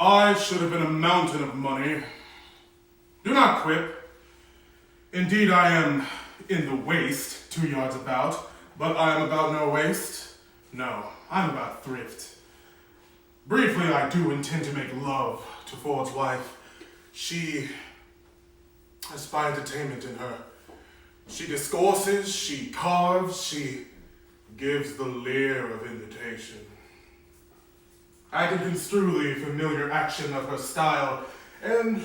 I should have been a mountain of money. Do not quip. Indeed, I am in the waist, 2 yards about, but I am about no waste. No, I'm about thrift. Briefly, I do intend to make love to Ford's wife. She has fine entertainment in her. She discourses, she carves, she gives the leer of invitation. I can construe the familiar action of her style and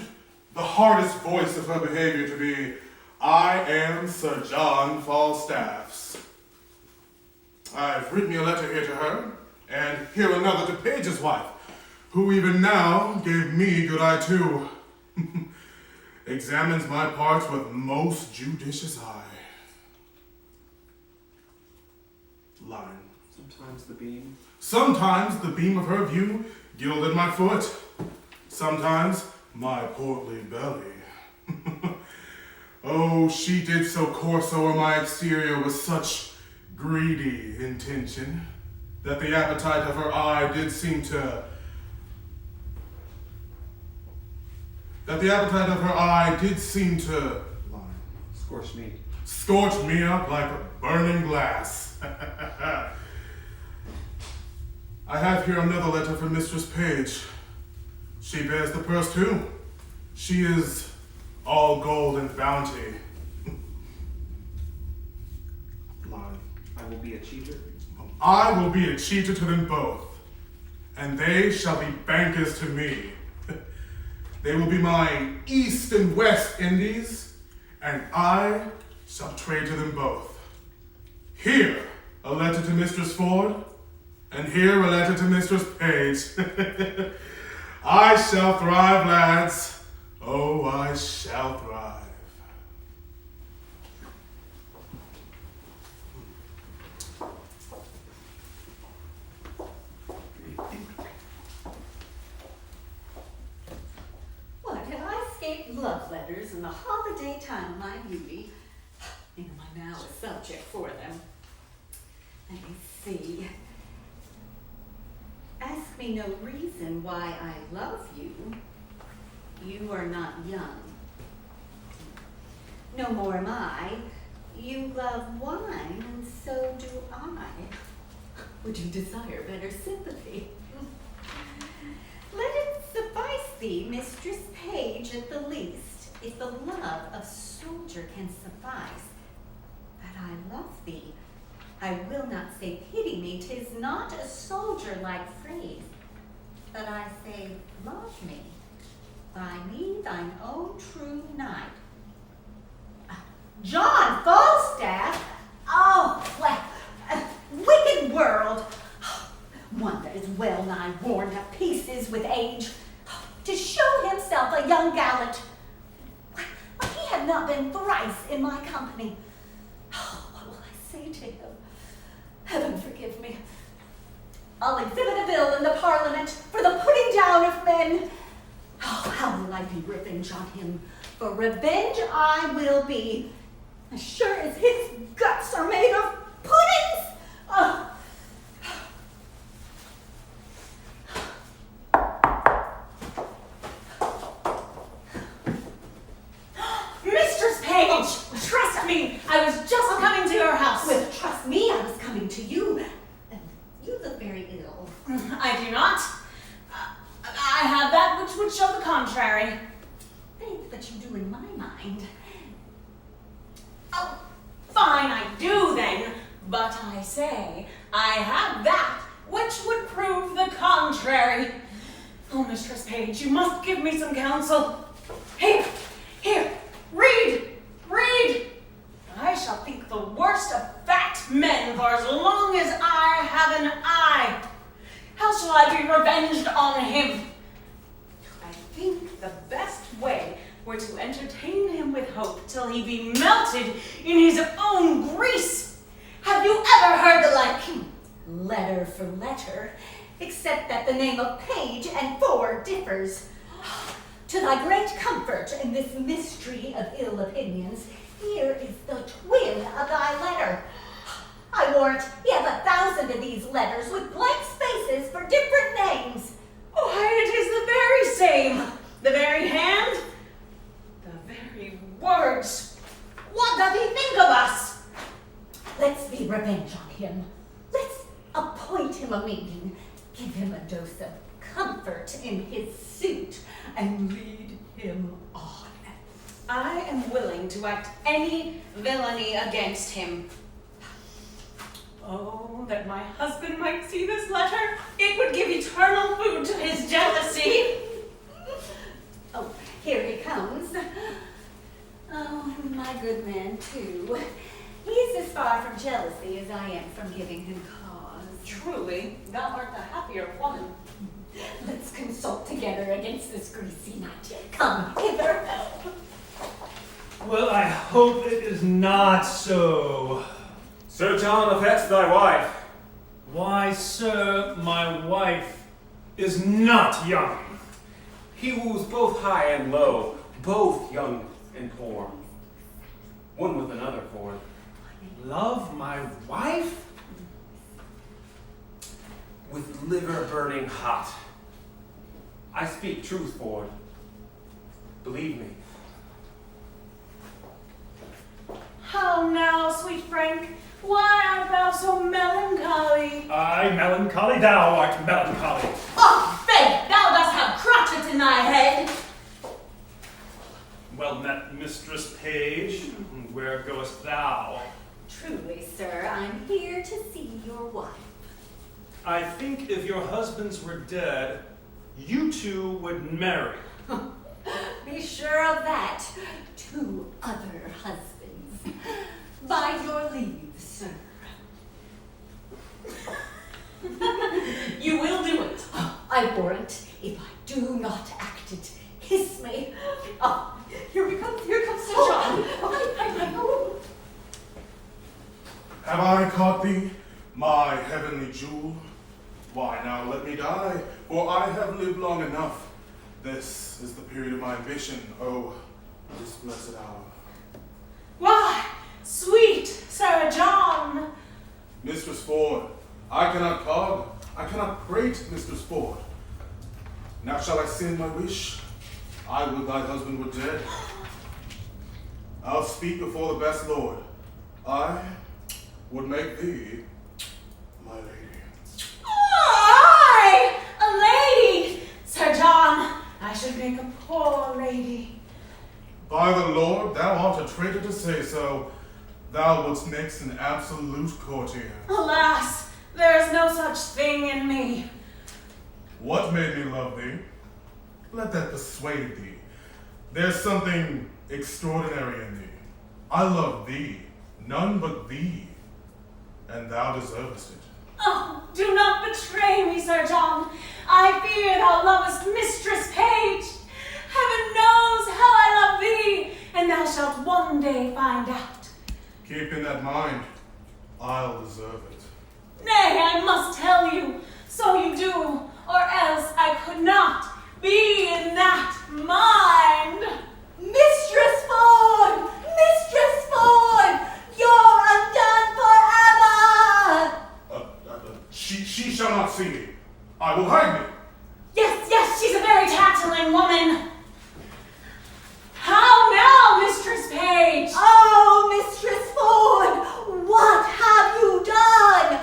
the hardest voice of her behavior to be, I am Sir John Falstaff's. I've written me a letter here to her, and here another to Page's wife, who even now gave me good eye too. Examines my parts with most judicious eye. Line. Sometimes the beam of her view gilded my foot. Sometimes my portly belly. Oh, she did so course o'er my exterior with such greedy intention that the appetite of her eye did seem to scorch me up like a burning glass. I have here another letter from Mistress Page. She bears the purse too. She is all gold and bounty. Line. I will be a cheater. I will be a cheater to them both, and they shall be bankers to me. They will be my East and West Indies, and I shall trade to them both. Here, a letter to Mistress Ford, and here a letter to Mistress Page. I shall thrive, lads. Oh, I shall thrive. What, have I escaped love letters in the holiday time of my beauty? Am I now a subject for them? Let me see. Ask me no reason why I love you. You are not young. No more am I. You love wine, and so do I. Would you desire better sympathy? Let it suffice thee, Mistress Page, at the least, if the love of soldier can suffice, that I love thee. I will not say pity me, 'tis not a soldier-like phrase, but I say love me, by me thine own true knight. John Falstaff? Oh, what a wicked world! One that is well nigh worn to pieces with age, to show himself a young gallant. Why, he had not been thrice in my company. What will I say to him? Heaven forgive me. I'll exhibit a bill in the Parliament for the putting down of men. Oh, how will I be revenge on him? For revenge I will be, as sure as his guts are made of puddings. Oh. Mistress Page, trust me, I was just coming to your house. Well, trust me, I was coming to you. You look very ill. I do not. I have that which would show the contrary. Faith, but you do in my mind. Oh, fine, I do then. But I say, I have that which would prove the contrary. Oh, Mistress Page, you must give me some counsel. Here, read. I shall think the worst of fat men for as long as I have an eye. How shall I be revenged on him? I think the best way were to entertain him with hope till he be melted in his own grease. Have you ever heard the like? Letter for letter, except that the name of Page and Ford differs. To thy great comfort in this mystery of ill opinions, here is the twin of thy letter. I warrant ye have 1,000 of these letters with blank spaces for different names. Why, it is the very comfort in his suit and lead him on. I am willing to act any villainy against him. Oh, that my husband might see this letter. It would give eternal food to his jealousy. Oh, here he comes. Oh, my good man, too. He's as far from jealousy as I am from giving him cause. Truly, thou art the happier woman. Let's consult together against this greasy knight. Come hither. Well, I hope it is not so. Sir John affects thy wife. Why, sir, my wife is not young. He woos both high and low, both young and poor. One with another for Love my wife? with liver burning hot. I speak truth, Ford. Believe me. How now, sweet Frank? Why art thou so melancholy? I melancholy, thou art melancholy. Oh, faith, thou dost have crotchets in thy head. Well met, Mistress Page. Where goest thou? Truly, sir, I'm here to see your wife. I think if your husbands were dead, you two would marry. Be sure of that. 2 other husbands. By your leave, sir. You will do it. I warrant, if I do not act it, kiss me. Oh, here comes Sir John. Oh. Have I caught thee, my heavenly jewel? Why now let me die, for I have lived long enough. This is the period of my ambition, oh, this blessed hour. Why, sweet Sir John. Mistress Ford, I cannot cog, I cannot prate, Mistress Ford. Now shall I sin my wish? I would thy husband were dead. I'll speak before the best lord. I would make thee my lady. I, a lady. Sir John, I should make a poor lady. By the Lord, thou art a traitor to say so. Thou wouldst make an absolute courtier. Alas, there is no such thing in me. What made me love thee? Let that persuade thee. There's something extraordinary in thee. I love thee, none but thee, and thou deservest it. Oh, do not betray me, Sir John. I fear thou lovest Mistress Page. Heaven knows how I love thee, and thou shalt one day find out. Keep in that mind, I'll deserve it. Nay, I must tell you, so you do, or else I could not be in that mind. Mistress Ford! Mistress Ford! You're undone forever! She shall not see me. I will hide me. Yes, she's a very tattling woman. How now, Mistress Page? Oh, Mistress Ford! What have you done?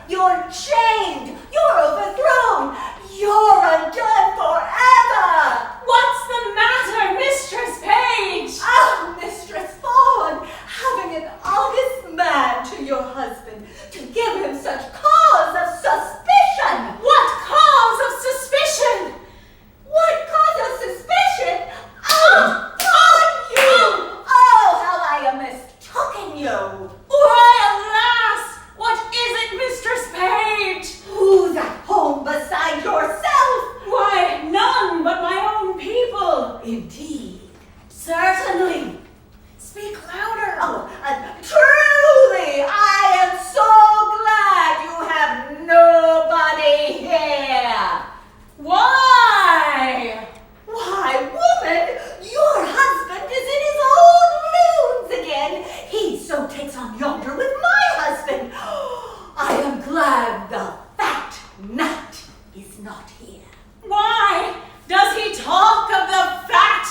You're chained! You're overthrown! You're undone forever! What's the matter, Mistress Page? Oh, Mistress Ford! Having an honest man to your husband, to give him such cause of suspicion! What cause of suspicion? What cause of suspicion? Oh, on you! Oh, how I am mistaken you! Why, alas! What is it, Mistress Page? Who's at home beside yourself? Why, none but my own people. Indeed. Certainly. Speak louder. Oh, truly, I am so glad you have nobody here. Why? Why, woman, your husband is in his old moons again. He so takes on yonder with my husband. I am glad the fat knight is not here. Why does he talk of the fat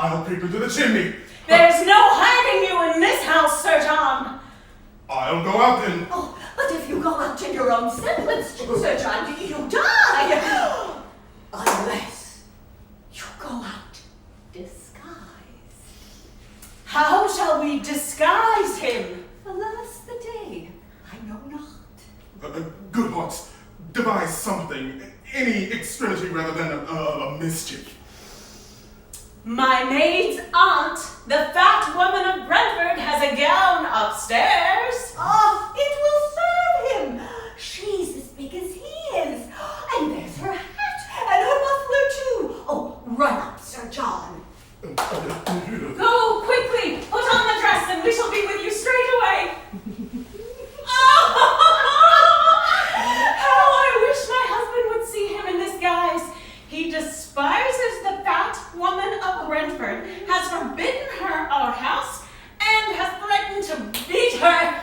I'll creep into the chimney. There's no hiding you in this house, Sir John. I'll go out then. Oh, but if you go out in your own semblance, Sir John, you die. Unless you go out disguised. How shall we disguise him? Alas the day, I know not. Good hearts, devise something, any extremity rather than a mischief. My maid's aunt, the fat woman of Brentford, has a gown upstairs. Ah, it will serve him. She's as big as he is. And there's her hat and her muffler too. Oh, run up, Sir John. Go quickly, put on the dress, and we shall be with you straight away. How I wish my husband would see him in this guise. He despises the fat woman of Brentford, has forbidden her our house, and has threatened to beat her.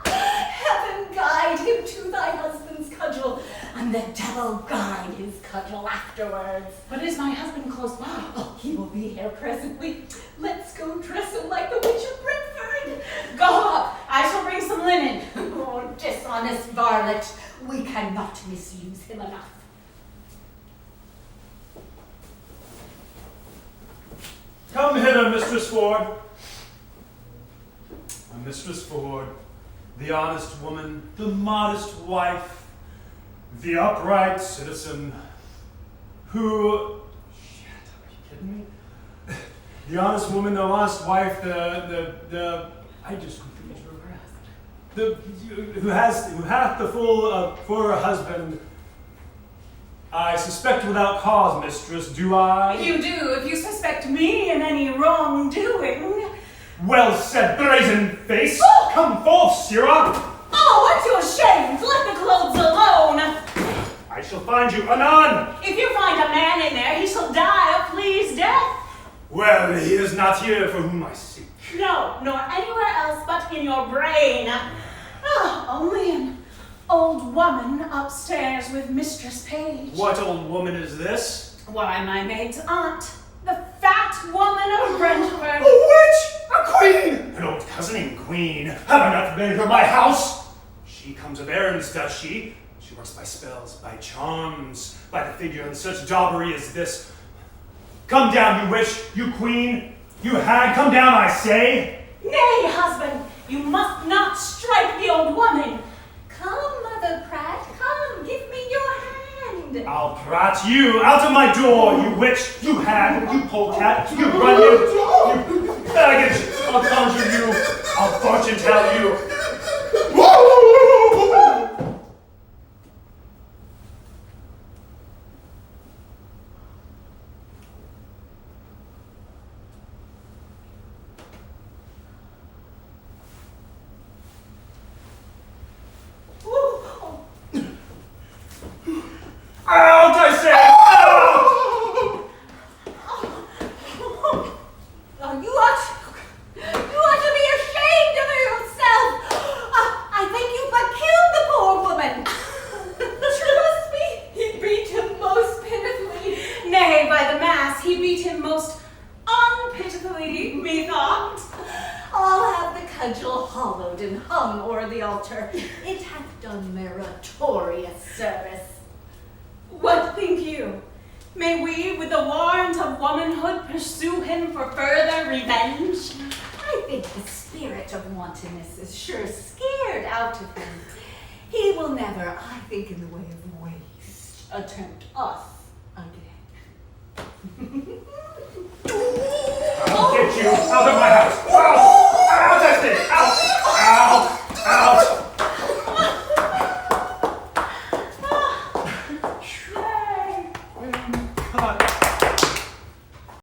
Heaven guide him to thy husband's cudgel, and the devil guide his cudgel afterwards. But is my husband close by? Oh, he will be here presently. Let's go dress him like the witch of Brentford. Go up, I shall bring some linen. Oh, dishonest varlet, we cannot misuse him enough. Come hither, Mistress Ford. Mistress Ford, the honest woman, the modest wife, the upright citizen, who... Shit, are you kidding me? The honest woman, the honest wife, I just confused her. Who hath the full for a husband. I suspect without cause, mistress, do I? You do, if you suspect me in any wrongdoing. Well said, brazen face! Oh! Come forth, sirrah! Oh, aren't you ashamed? Let the clothes alone. I shall find you anon! If you find a man in there, he shall die a flea's death. Well, he is not here for whom I seek. No, nor anywhere else but in your brain. Only an old woman upstairs with Mistress Page. What old woman is this? Why, my maid's aunt, the fat woman of Brentford. A witch! A queen! An old cousining queen. Have I not made her my house? She comes of errands, does she? She works by spells, by charms, by the figure in such daubery as this. Come down, you witch, you queen, you hag, come down, I say! Nay, husband, you must not strike the old woman. Come, Mother Pratt, come, give me your hand. I'll prat you out of my door, you witch, you hag, you polecat, you runion, you baggage. I'll conjure you, I'll fortune tell you. Out, I say! Out! You ought to be ashamed of yourself. I think you but killed the poor woman. Trust me, he beat him most pitifully. Nay, by the mass, he beat him most unpitifully, methought. I'll have the cudgel hollowed and hung o'er the altar. It hath done meritorious service. What think you? May we, with the warrant of womanhood, pursue him for further revenge? I think the spirit of wantonness is sure scared out of him. He will never, I think, in the way of waste, attempt us again. I'll get you out of my